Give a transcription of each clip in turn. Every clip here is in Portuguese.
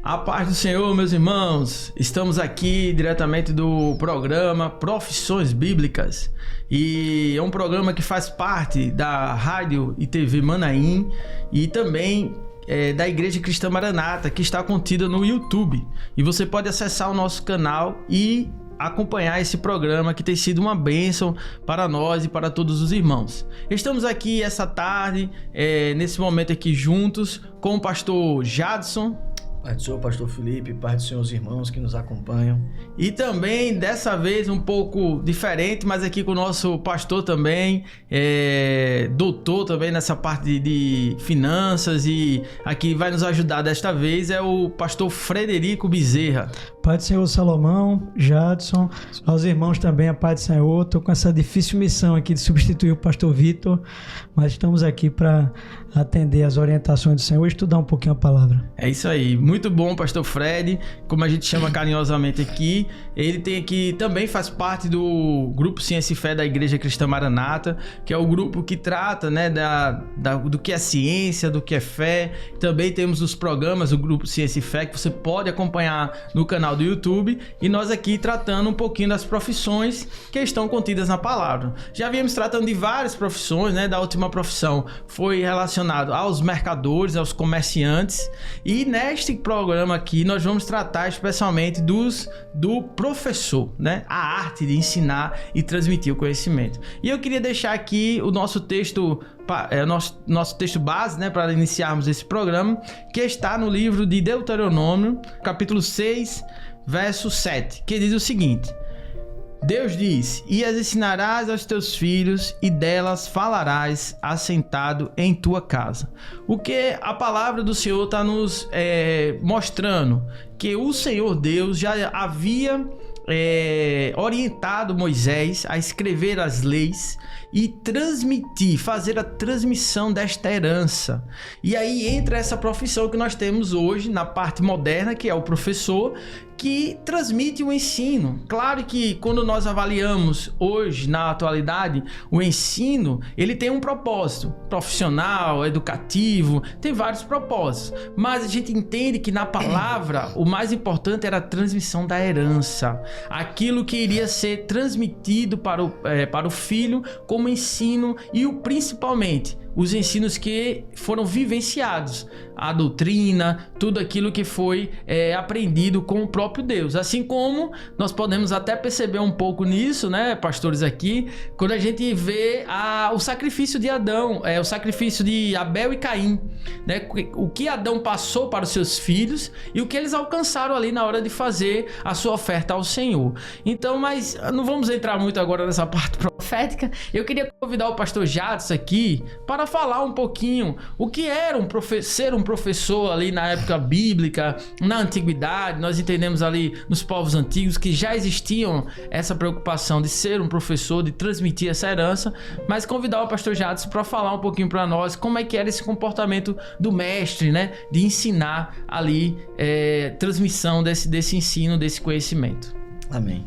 A paz do Senhor, meus irmãos. Estamos aqui diretamente do programa Profissões Bíblicas. E é um programa que faz parte da Rádio e TV Manaim e também da Igreja Cristã Maranata, que está contida no YouTube. E você pode acessar o nosso canal e acompanhar esse programa que tem sido uma bênção para nós e para todos os irmãos. Estamos aqui essa tarde, nesse momento aqui juntos, com o pastor Jadson. Pai do Senhor, pastor Felipe, Pai do Senhor, os irmãos que nos acompanham. E também, dessa vez, um pouco diferente, mas aqui com o nosso pastor também, doutor também nessa parte de finanças, e aqui vai nos ajudar desta vez é o pastor Frederico Bezerra. Pai do Senhor Salomão, Jadson, aos irmãos também, a paz do Senhor. Estou com essa difícil missão aqui de substituir o pastor Vitor, mas estamos aqui para atender as orientações do Senhor e estudar um pouquinho a palavra. É isso aí, muito bom, pastor Fred, como a gente chama carinhosamente aqui. Ele tem aqui, também faz parte do Grupo Ciência e Fé da Igreja Cristã Maranata, que é o grupo que trata, né, do que é ciência, do que é fé. Também temos os programas do Grupo Ciência e Fé, que você pode acompanhar no canal do YouTube, e nós aqui tratando um pouquinho das profissões que estão contidas na palavra. Já viemos tratando de várias profissões, né? Da última profissão foi relacionado aos mercadores, aos comerciantes, e neste programa aqui nós vamos tratar especialmente do professor, né? A arte de ensinar e transmitir o conhecimento. E eu queria deixar aqui o nosso texto, nosso texto base, né, para iniciarmos esse programa, que está no livro de Deuteronômio, capítulo 6, verso 7, que diz o seguinte: Deus diz: e as ensinarás aos teus filhos, e delas falarás assentado em tua casa. O que a palavra do Senhor está nos mostrando? Que o Senhor Deus já havia orientado Moisés a escrever as leis e transmitir, fazer a transmissão desta herança. E aí entra essa profissão que nós temos hoje na parte moderna, que é o professor, que transmite o ensino. Claro que quando nós avaliamos hoje, na atualidade, o ensino, ele tem um propósito profissional, educativo, tem vários propósitos, mas a gente entende que na palavra o mais importante era a transmissão da herança, aquilo que iria ser transmitido para o filho como ensino, e principalmente os ensinos que foram vivenciados, a doutrina, tudo aquilo que foi aprendido com o próprio Deus. Assim como nós podemos até perceber um pouco nisso, né, pastores, aqui, quando a gente vê o sacrifício de Adão, o sacrifício de Abel e Caim, né, o que Adão passou para os seus filhos e o que eles alcançaram ali na hora de fazer a sua oferta ao Senhor. Então, mas não vamos entrar muito agora nessa parte profética. Eu queria convidar o pastor Jadson aqui para falar um pouquinho o que era ser um professor ali na época bíblica, na antiguidade. Nós entendemos ali nos povos antigos que já existiam essa preocupação de ser um professor, de transmitir essa herança, mas convidar o pastor Jadson para falar um pouquinho para nós como é que era esse comportamento do mestre, né, de ensinar ali, transmissão desse ensino, desse conhecimento. Amém.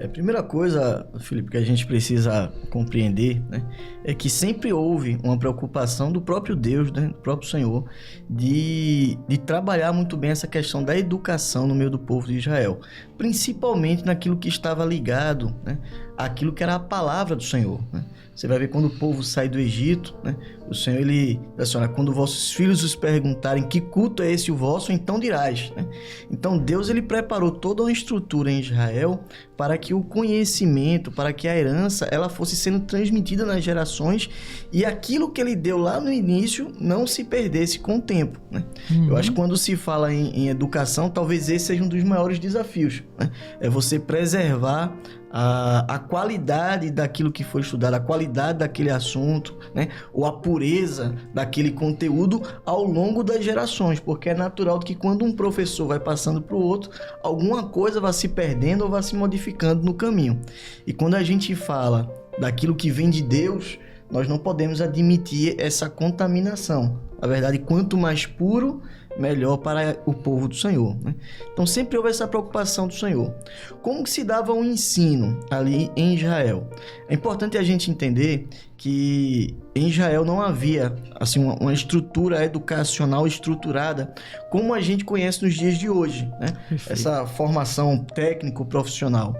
A primeira coisa, Felipe, que a gente precisa compreender, né, é que sempre houve uma preocupação do próprio Deus, né, do próprio Senhor, de trabalhar muito bem essa questão da educação no meio do povo de Israel, principalmente naquilo que estava ligado, né, àquilo que era a palavra do Senhor, né? Você vai ver quando o povo sai do Egito, né, o Senhor, ele diz assim: quando vossos filhos os perguntarem que culto é esse o vosso, então dirás, né? Então Deus, ele preparou toda uma estrutura em Israel para que o conhecimento, para que a herança, ela fosse sendo transmitida nas gerações, e aquilo que ele deu lá no início não se perdesse com o tempo, né? Eu acho que quando se fala em educação, talvez esse seja um dos maiores desafios, né? É você preservar a qualidade daquilo que foi estudado, a qualidade daquele assunto, né? Ou a pureza daquele conteúdo ao longo das gerações, porque é natural que quando um professor vai passando para o outro, alguma coisa vai se perdendo ou vai se modificando no caminho. E quando a gente fala daquilo que vem de Deus, nós não podemos admitir essa contaminação. Na verdade, quanto mais puro, melhor para o povo do Senhor, né? Então sempre houve essa preocupação do Senhor. Como que se dava o ensino ali em Israel? É importante a gente entender que em Israel não havia assim, uma estrutura educacional estruturada como a gente conhece nos dias de hoje, né? Essa formação técnico-profissional.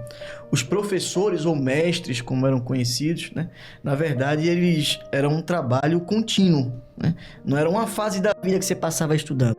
Os professores ou mestres, como eram conhecidos, né? Na verdade, eles eram um trabalho contínuo, né? Não era uma fase da vida que você passava estudando.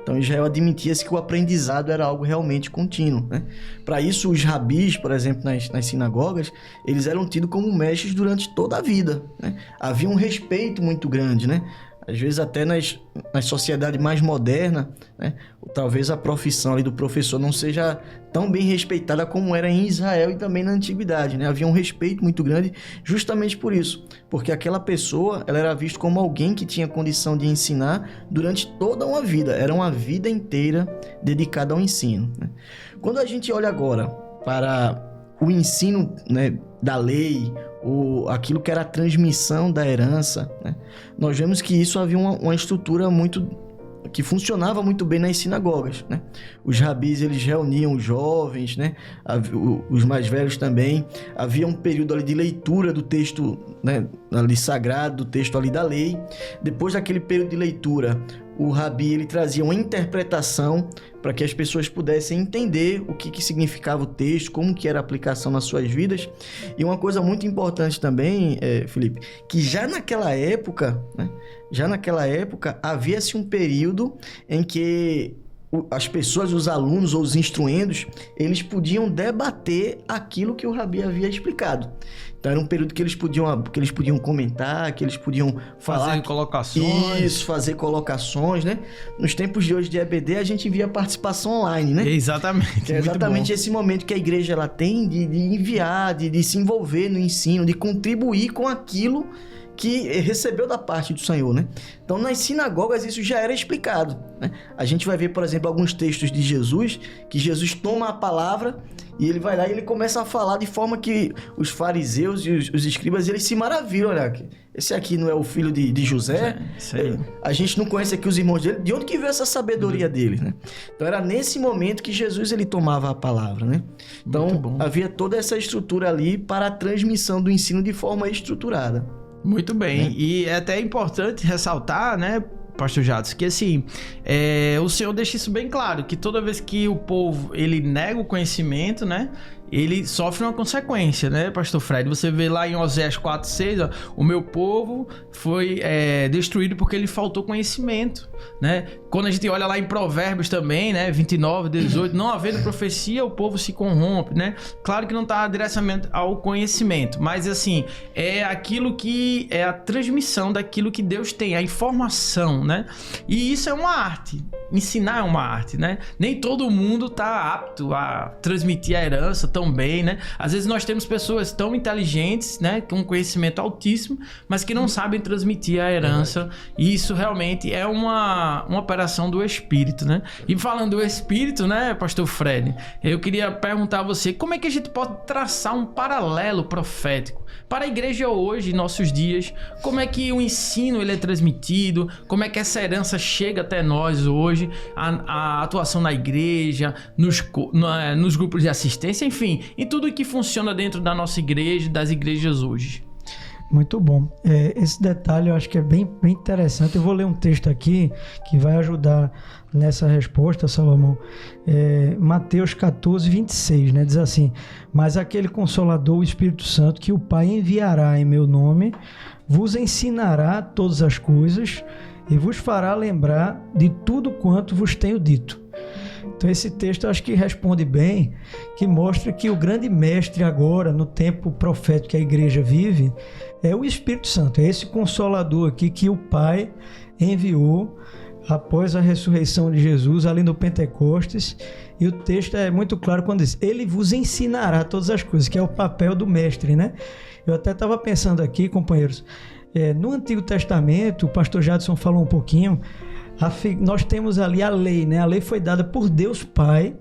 Então, em Israel admitia-se que o aprendizado era algo realmente contínuo, né? Para isso, os rabis, por exemplo, nas sinagogas, eles eram tidos como mestres durante toda a vida, né? Havia um respeito muito grande, né? Às vezes até nas sociedades mais modernas, né? Talvez a profissão ali do professor não seja tão bem respeitada como era em Israel e também na antiguidade, né? Havia um respeito muito grande justamente por isso, porque aquela pessoa ela era vista como alguém que tinha condição de ensinar durante toda uma vida, era uma vida inteira dedicada ao ensino, né? Quando a gente olha agora para o ensino, né, da lei, ou aquilo que era a transmissão da herança, né? Nós vemos que isso havia uma estrutura que funcionava muito bem nas sinagogas, né? Os rabis, eles reuniam os jovens, né? Os mais velhos também. Havia um período ali de leitura do texto, né, ali sagrado, do texto ali da lei. Depois daquele período de leitura, o rabi ele trazia uma interpretação para que as pessoas pudessem entender o que significava o texto, como que era a aplicação nas suas vidas. E uma coisa muito importante também, Felipe, que já naquela época, né, havia-se um período em que as pessoas, os alunos ou os instruendos, eles podiam debater aquilo que o rabi havia explicado. Então era um período que eles podiam comentar, que eles podiam falar... Fazer colocações. Isso, fazer colocações, né? Nos tempos de hoje de EBD, a gente via participação online, né? Exatamente. Que é exatamente esse momento que a igreja ela tem de enviar, de se envolver no ensino, de contribuir com aquilo que recebeu da parte do Senhor, né? Então, nas sinagogas, isso já era explicado, né? A gente vai ver, por exemplo, alguns textos de Jesus, que Jesus toma a palavra e ele vai lá e ele começa a falar de forma que os fariseus e os escribas, eles se maravilham, olha, esse aqui não é o filho de José? Isso aí. A gente não conhece aqui os irmãos dele, de onde que veio essa sabedoria deles, né? Então, era nesse momento que Jesus, ele tomava a palavra, né? Então, havia toda essa estrutura ali para a transmissão do ensino de forma estruturada. Muito bem, e é até importante ressaltar, né, pastor Jadson, que assim, o Senhor deixa isso bem claro, que toda vez que o povo, ele nega o conhecimento, né, ele sofre uma consequência, né, pastor Fred? Você vê lá em Oséias 4:6, ó, o meu povo foi destruído porque ele faltou conhecimento, né? Quando a gente olha lá em Provérbios também, né, 29:18, não havendo profecia, o povo se corrompe, né? Claro que não está diretamente ao conhecimento, mas assim, é aquilo que é a transmissão daquilo que Deus tem, a informação, né? E isso é uma arte, ensinar é uma arte, né? Nem todo mundo está apto a transmitir a herança tão bem, né? Às vezes nós temos pessoas tão inteligentes, né, com conhecimento altíssimo, mas que não sabem transmitir a herança, e isso realmente é uma operação do Espírito, né? E falando do Espírito, né, pastor Fred, eu queria perguntar a você, como é que a gente pode traçar um paralelo profético para a igreja hoje, em nossos dias? Como é que o ensino ele é transmitido? Como é que essa herança chega até nós hoje? A atuação na igreja, nos grupos de assistência, enfim, em tudo que funciona dentro da nossa igreja, das igrejas hoje. Muito bom. Esse detalhe eu acho que é bem interessante. Eu vou ler um texto aqui que vai ajudar nessa resposta, Salomão. Mateus 14:26, né? Diz assim: mas aquele Consolador, o Espírito Santo, que o Pai enviará em meu nome, vos ensinará todas as coisas e vos fará lembrar de tudo quanto vos tenho dito. Então esse texto eu acho que responde bem, que mostra que o grande mestre agora, no tempo profético que a igreja vive, é o Espírito Santo, é esse Consolador aqui que o Pai enviou após a ressurreição de Jesus, ali no Pentecostes, e o texto é muito claro quando diz: ele vos ensinará todas as coisas, que é o papel do mestre, né? Eu até estava pensando aqui, companheiros, no Antigo Testamento, o pastor Jadson falou um pouquinho, nós temos ali a lei, né? A lei foi dada por Deus Pai,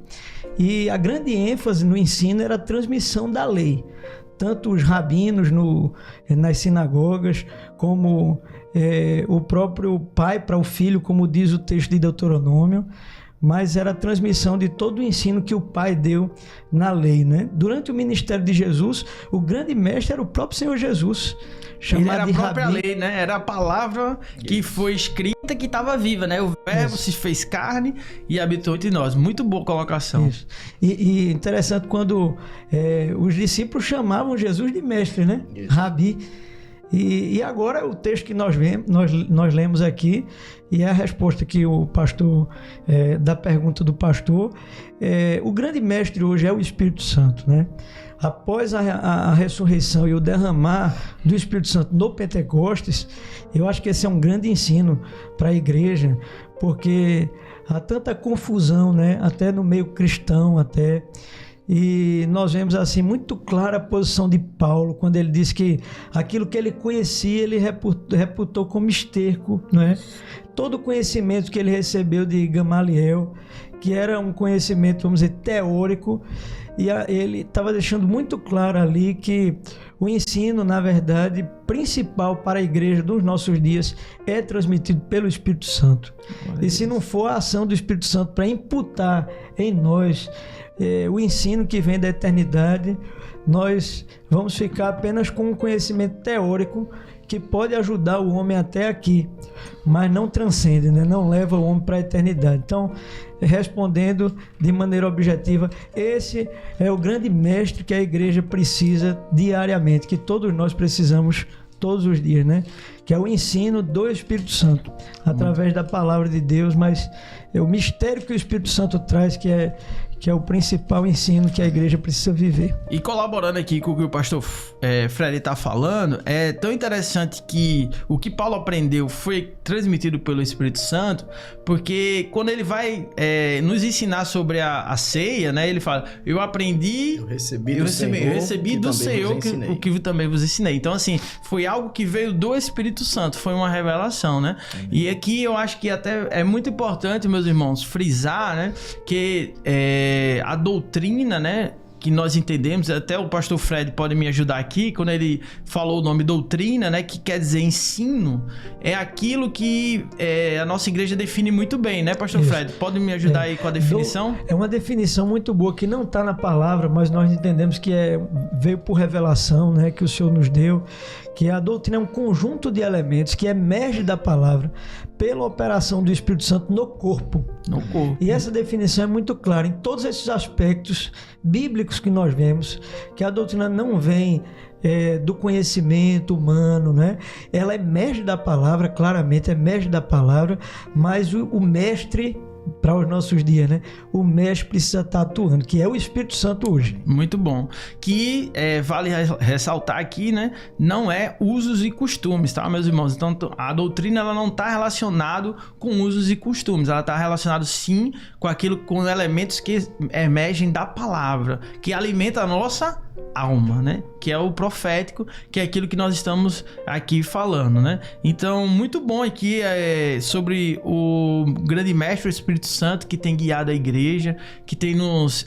e a grande ênfase no ensino era a transmissão da lei. Tanto os rabinos nas sinagogas, como o próprio pai para o filho, como diz o texto de Deuteronômio. mas era a transmissão de todo o ensino que o Pai deu na lei, né? Durante o ministério de Jesus, o grande mestre era o próprio Senhor Jesus, chamado era a de própria Rabi. lei, né? Era a palavra que foi escrita, que estava viva, né? O verbo se fez carne e habitou entre nós. Muito boa colocação. Isso. E interessante quando os discípulos chamavam Jesus de mestre, né? Isso. Rabi. E agora o texto que nós lemos aqui, e é a resposta que o pastor, da pergunta do pastor, o grande mestre hoje é o Espírito Santo, né? Após a ressurreição e o derramar do Espírito Santo no Pentecostes, eu acho que esse é um grande ensino para a igreja, porque há tanta confusão, né? Até no meio cristão, até... E nós vemos assim muito clara a posição de Paulo quando ele diz que aquilo que ele conhecia ele reputou como esterco, não é? Todo o conhecimento que ele recebeu de Gamaliel, que era um conhecimento, vamos dizer, teórico, e ele estava deixando muito claro ali que o ensino, na verdade, principal para a igreja dos nossos dias é transmitido pelo Espírito Santo. E se não for a ação do Espírito Santo para imputar em nós o ensino que vem da eternidade, nós vamos ficar apenas com um conhecimento teórico que pode ajudar o homem até aqui, mas não transcende, né? Não leva o homem para a eternidade. Então, respondendo de maneira objetiva, esse é o grande mestre que a igreja precisa diariamente, que todos nós precisamos todos os dias, né? Que é o ensino do Espírito Santo, através da palavra de Deus, mas é o mistério que o Espírito Santo traz, que é o principal ensino que a igreja precisa viver. E colaborando aqui com o que o pastor Fred está falando, é tão interessante que o que Paulo aprendeu foi transmitido pelo Espírito Santo, porque quando ele vai nos ensinar sobre a ceia, né, ele fala, eu recebi do Senhor o que também vos ensinei. Então, assim, foi algo que veio do Espírito Santo, foi uma revelação, né? E aqui eu acho que até é muito importante, meus irmãos, frisar, né, que a doutrina, né, que nós entendemos, até o pastor Fred pode me ajudar aqui, quando ele falou o nome doutrina, né, que quer dizer ensino, é aquilo que a nossa igreja define muito bem, né, pastor Isso. Fred? Pode me ajudar aí com a definição? É uma definição muito boa, que não está na palavra, mas nós entendemos que veio por revelação, né, que o Senhor nos deu, que a doutrina é um conjunto de elementos que emerge da palavra pela operação do Espírito Santo no corpo. No corpo. E essa definição é muito clara em todos esses aspectos bíblicos que nós vemos, que a doutrina não vem do conhecimento humano, né? Ela emerge da palavra, claramente emerge da palavra, mas o mestre, para os nossos dias, né? O mestre precisa estar atuando, que é o Espírito Santo hoje. Muito bom. Que vale ressaltar aqui, né? Não é usos e costumes, tá, meus irmãos? Então, a doutrina ela não está relacionada com usos e costumes. Ela está relacionada, sim, com elementos que emergem da palavra, que alimenta a nossa alma, né? Que é o profético, que é aquilo que nós estamos aqui falando, né? Então, muito bom aqui sobre o grande mestre, o Espírito Santo, que tem guiado a igreja, que tem nos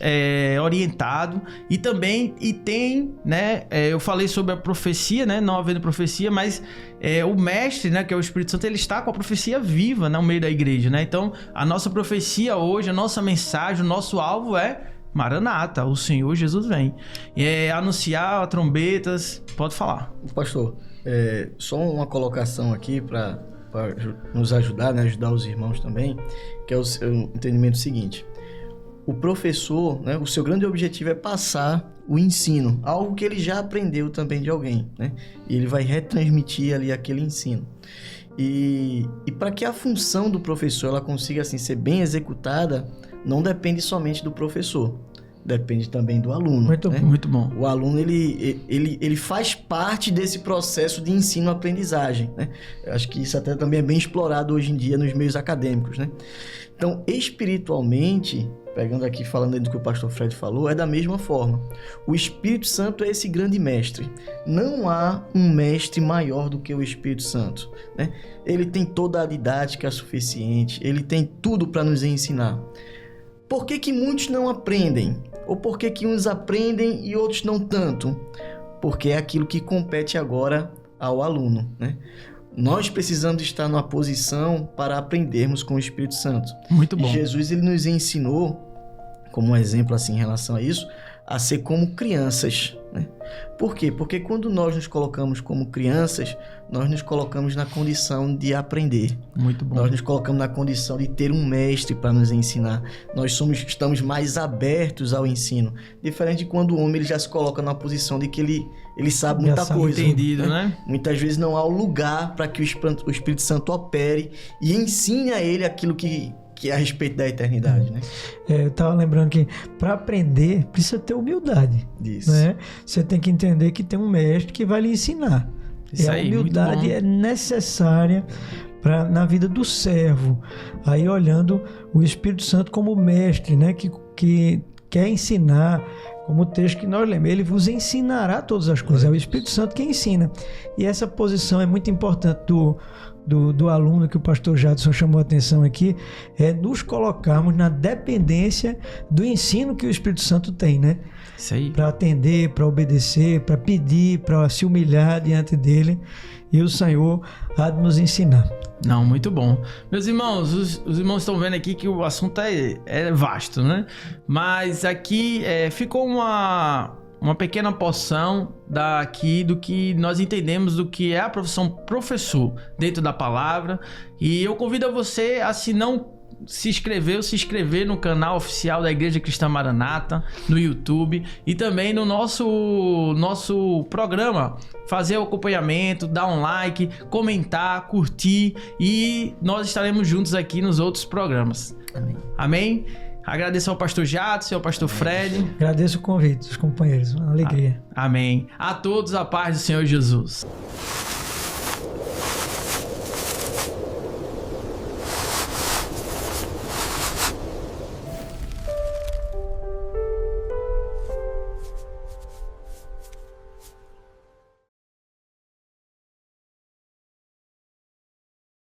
orientado e tem, né? Eu falei sobre a profecia, né? Não havendo profecia, mas o mestre, né? Que é o Espírito Santo, ele está com a profecia viva no meio da igreja, né? Então, a nossa profecia hoje, a nossa mensagem, o nosso alvo é Maranata, o Senhor Jesus vem. Anunciar trombetas, pode falar. Pastor, só uma colocação aqui para nos ajudar, né, ajudar os irmãos também, que é o entendimento seguinte. O professor, né, o seu grande objetivo é passar o ensino, algo que ele já aprendeu também de alguém, né? E ele vai retransmitir ali aquele ensino. E para que a função do professor ela consiga assim ser bem executada, não depende somente do professor, depende também do aluno. Muito bom. O aluno ele faz parte desse processo de ensino-aprendizagem, né? Eu acho que isso até também é bem explorado hoje em dia nos meios acadêmicos, né? Então, espiritualmente, pegando aqui, falando aí do que o pastor Fred falou, é da mesma forma. O Espírito Santo é esse grande mestre. Não há um mestre maior do que o Espírito Santo, né? Ele tem toda a didática suficiente, ele tem tudo para nos ensinar. Por que muitos não aprendem? Ou por que uns aprendem e outros não tanto? Porque é aquilo que compete agora ao aluno, né? nós precisamos estar numa posição para aprendermos com o Espírito Santo. Muito bom. E Jesus, ele nos ensinou, como um exemplo assim em relação a isso, a ser como crianças, né? Por quê? Porque quando nós nos colocamos como crianças, nós nos colocamos na condição de aprender. Muito bom. Nós nos colocamos na condição de ter um mestre para nos ensinar. Nós estamos mais abertos ao ensino. Diferente de quando o homem ele já se coloca na posição de que ele sabe muita coisa. Entendido, né? Muitas vezes não há o lugar para que o Espírito Santo opere e ensine a ele aquilo que é a respeito da eternidade, né? Eu estava lembrando que para aprender precisa ter humildade. Isso. Né? Você tem que entender que tem um mestre que vai lhe ensinar. Isso A aí, humildade muito bom. é necessária na vida do servo. Aí olhando o Espírito Santo como mestre, né? Que quer ensinar, como o texto que nós lemos, ele vos ensinará todas as coisas. É o Espírito Santo que ensina. E essa posição é muito importante do aluno que o pastor Jadson chamou a atenção aqui, é nos colocarmos na dependência do ensino que o Espírito Santo tem, né? Isso aí. Para atender, para obedecer, para pedir, para se humilhar diante dele, e o Senhor há de nos ensinar. Não, muito bom. Meus irmãos, os irmãos estão vendo aqui que o assunto é vasto, né? Mas aqui ficou uma pequena porção daqui do que nós entendemos do que é a profissão professor dentro da palavra. E eu convido a você a, se não se inscrever no canal oficial da Igreja Cristã Maranata, no YouTube, e também no nosso programa, fazer o acompanhamento, dar um like, comentar, curtir, e nós estaremos juntos aqui nos outros programas. Amém. Amém? Agradeço ao pastor Jadson, ao pastor Fred. Agradeço o convite dos companheiros, uma alegria. Amém. A todos a paz do Senhor Jesus.